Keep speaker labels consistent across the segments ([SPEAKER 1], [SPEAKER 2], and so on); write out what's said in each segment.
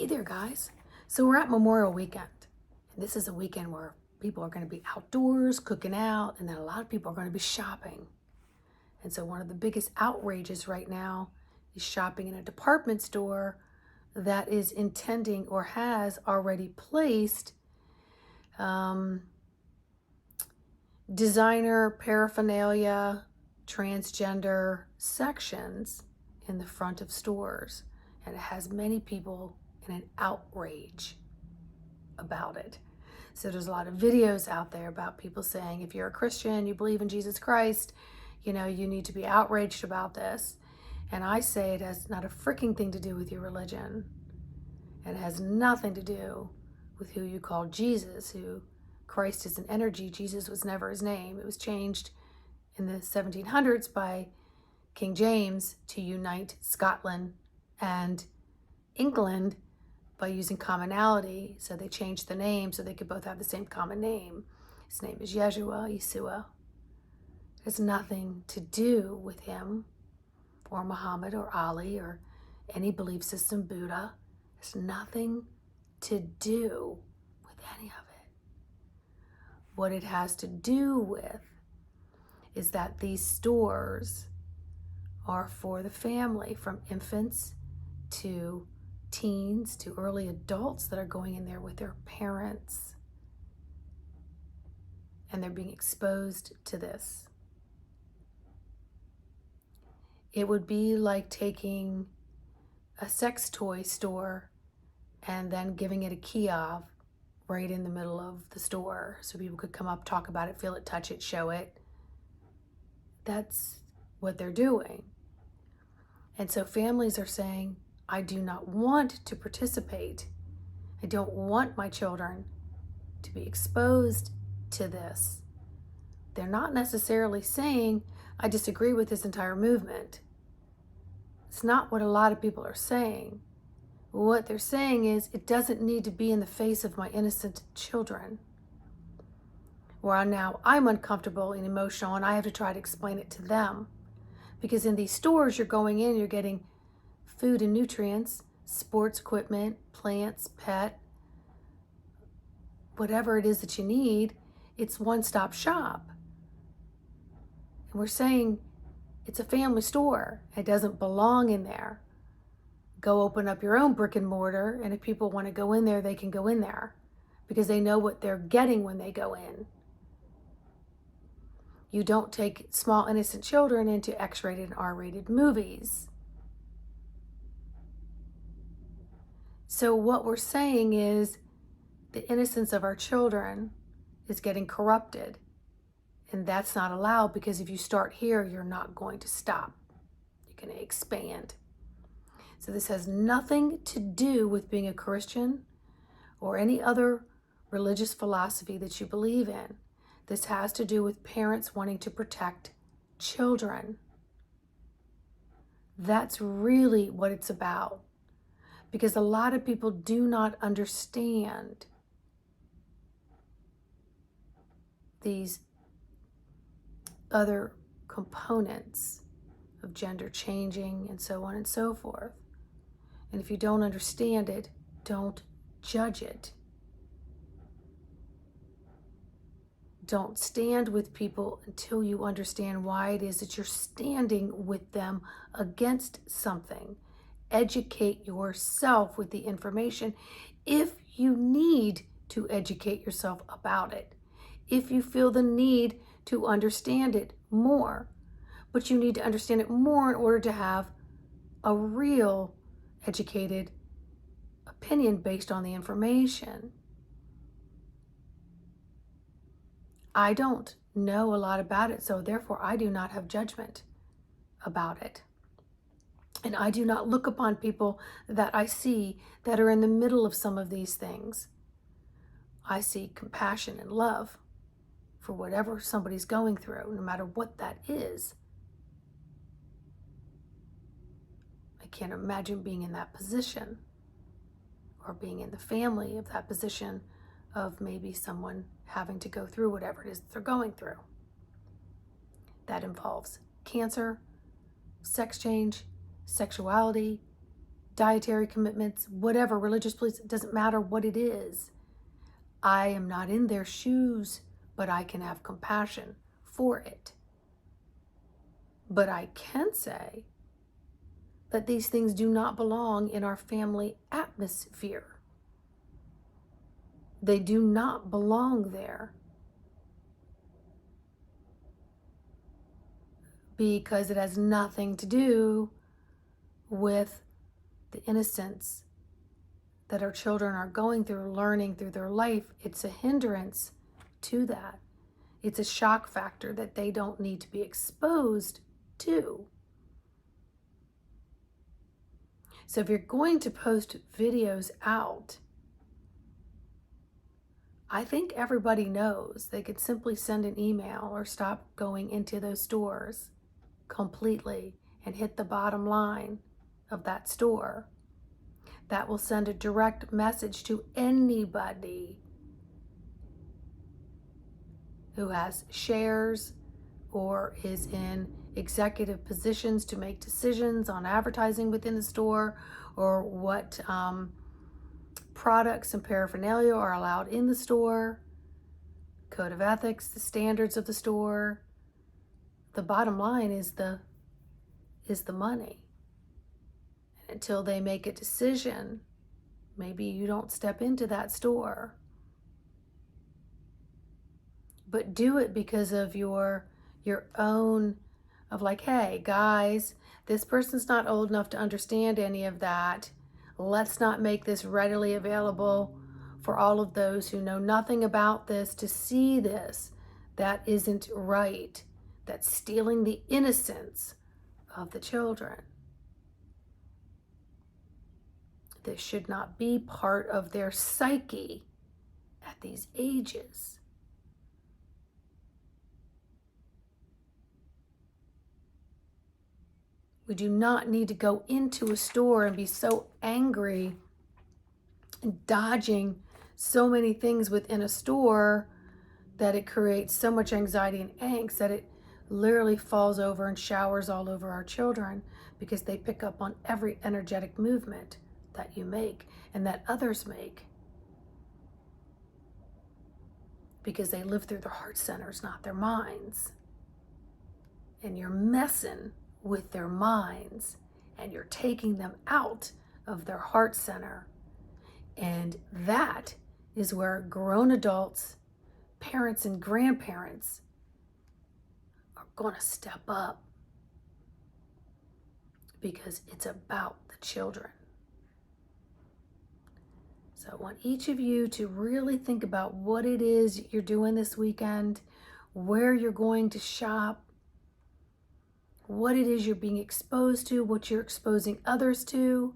[SPEAKER 1] Hey there, guys. So we're at Memorial Weekend. And this is a weekend where people are going to be outdoors, cooking out, and then a lot of people are going to be shopping. And so one of the biggest outrages right now is shopping in a department store that is intending or has already placed designer paraphernalia, transgender sections in the front of stores. And it has many people in an outrage about it. So there's a lot of videos out there about people saying, if you're a Christian, you believe in Jesus Christ, you need to be outraged about this. And I say it has not a freaking thing to do with your religion. And it has nothing to do with who you call Jesus, who Christ is an energy. Jesus was never his name. It was changed in the 1700s by King James to unite Scotland and England by using commonality. So they changed the name so they could both have the same common name. His name is Yeshua. It has nothing to do with him or Muhammad or Ali or any belief system, Buddha. It has nothing to do with any of it. What it has to do with is that these stores are for the family, from infants to teens to early adults that are going in there with their parents. And they're being exposed to this. It would be like taking a sex toy store and then giving it a kiosk right in the middle of the store so people could come up, talk about it, feel it, touch it, show it. That's what they're doing. And so families are saying, I do not want to participate. I don't want my children to be exposed to this. They're not necessarily saying, I disagree with this entire movement. It's not what a lot of people are saying. What they're saying is, it doesn't need to be in the face of my innocent children. Where now I'm uncomfortable and emotional and I have to try to explain it to them. Because in these stores, you're going in, you're getting food and nutrients, sports equipment, plants, pet, whatever it is that you need. It's one-stop shop. And we're saying it's a family store. It doesn't belong in there. Go open up your own brick and mortar, and if people want to go in there, they can go in there because they know what they're getting when they go in. You don't take small innocent children into X-rated and R-rated movies. So what we're saying is the innocence of our children is getting corrupted. And that's not allowed, because if you start here, you're not going to stop. You're going to expand. So this has nothing to do with being a Christian or any other religious philosophy that you believe in. This has to do with parents wanting to protect children. That's really what it's about. Because a lot of people do not understand these other components of gender changing and so on and so forth. And if you don't understand it, don't judge it. Don't stand with people until you understand why it is that you're standing with them against something. Educate yourself with the information if you need to educate yourself about it. If you feel the need to understand it more. But you need to understand it more in order to have a real educated opinion based on the information. I don't know a lot about it, so therefore I do not have judgment about it. And I do not look upon people that I see that are in the middle of some of these things. I see compassion and love for whatever somebody's going through, no matter what that is. I can't imagine being in that position or being in the family of that position of maybe someone having to go through whatever it is they're going through. That involves cancer, sex change, sexuality, dietary commitments, whatever, religious beliefs, it doesn't matter what it is. I am not in their shoes, but I can have compassion for it. But I can say that these things do not belong in our family atmosphere. They do not belong there. Because it has nothing to do with the innocence that our children are going through, learning through their life. It's a hindrance to that. It's a shock factor that they don't need to be exposed to. So if you're going to post videos out, I think everybody knows they could simply send an email or stop going into those stores completely and hit the bottom line of that store. That will send a direct message to anybody who has shares or is in executive positions to make decisions on advertising within the store, or what products and paraphernalia are allowed in the store, code of ethics, the standards of the store. The bottom line is the money. And until they make a decision, maybe you don't step into that store. But do it because of your own, of like, hey, guys, this person's not old enough to understand any of that. Let's not make this readily available for all of those who know nothing about this to see this. That isn't right. That's stealing the innocence of the children. This should not be part of their psyche at these ages. We do not need to go into a store and be so angry and dodging so many things within a store that it creates so much anxiety and angst that it literally falls over and showers all over our children, because they pick up on every energetic movement that you make and that others make, because they live through their heart centers, not their minds. And you're messing with their minds, and you're taking them out of their heart center. And that is where grown adults, parents and grandparents are going to step up, because it's about the children. So I want each of you to really think about what it is you're doing this weekend, where you're going to shop, what it is you're being exposed to, what you're exposing others to.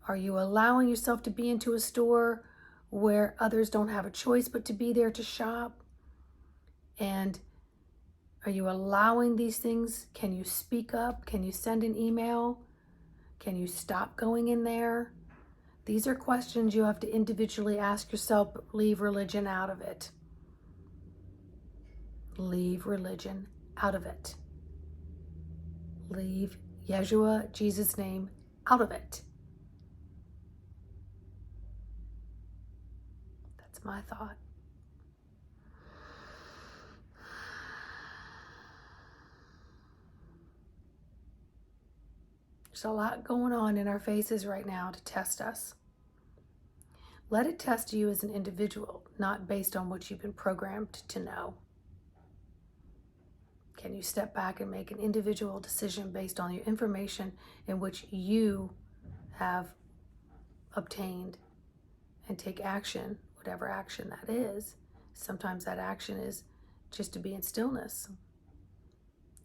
[SPEAKER 1] Are you allowing yourself to be into a store where others don't have a choice but to be there to shop? And are you allowing these things? Can you speak up? Can you send an email? Can you stop going in there? These are questions you have to individually ask yourself, but leave religion out of it. Leave religion out of it. Leave Yeshua, Jesus' name, out of it. That's my thought. There's a lot going on in our faces right now to test us. Let it test you as an individual, not based on what you've been programmed to know. Can you step back and make an individual decision based on your information in which you have obtained, and take action, whatever action that is? Sometimes that action is just to be in stillness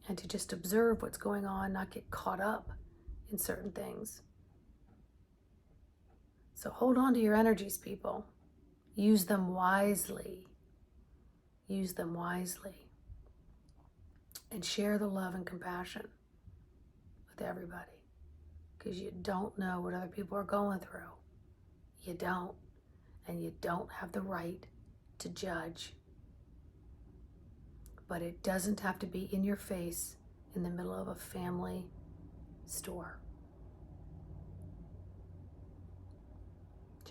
[SPEAKER 1] and to just observe what's going on, not get caught up in certain things. So hold on to your energies, people. Use them wisely. Use them wisely. And share the love and compassion with everybody, because you don't know what other people are going through. You don't. And you don't have the right to judge. But it doesn't have to be in your face in the middle of a family store.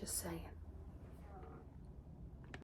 [SPEAKER 1] Just saying.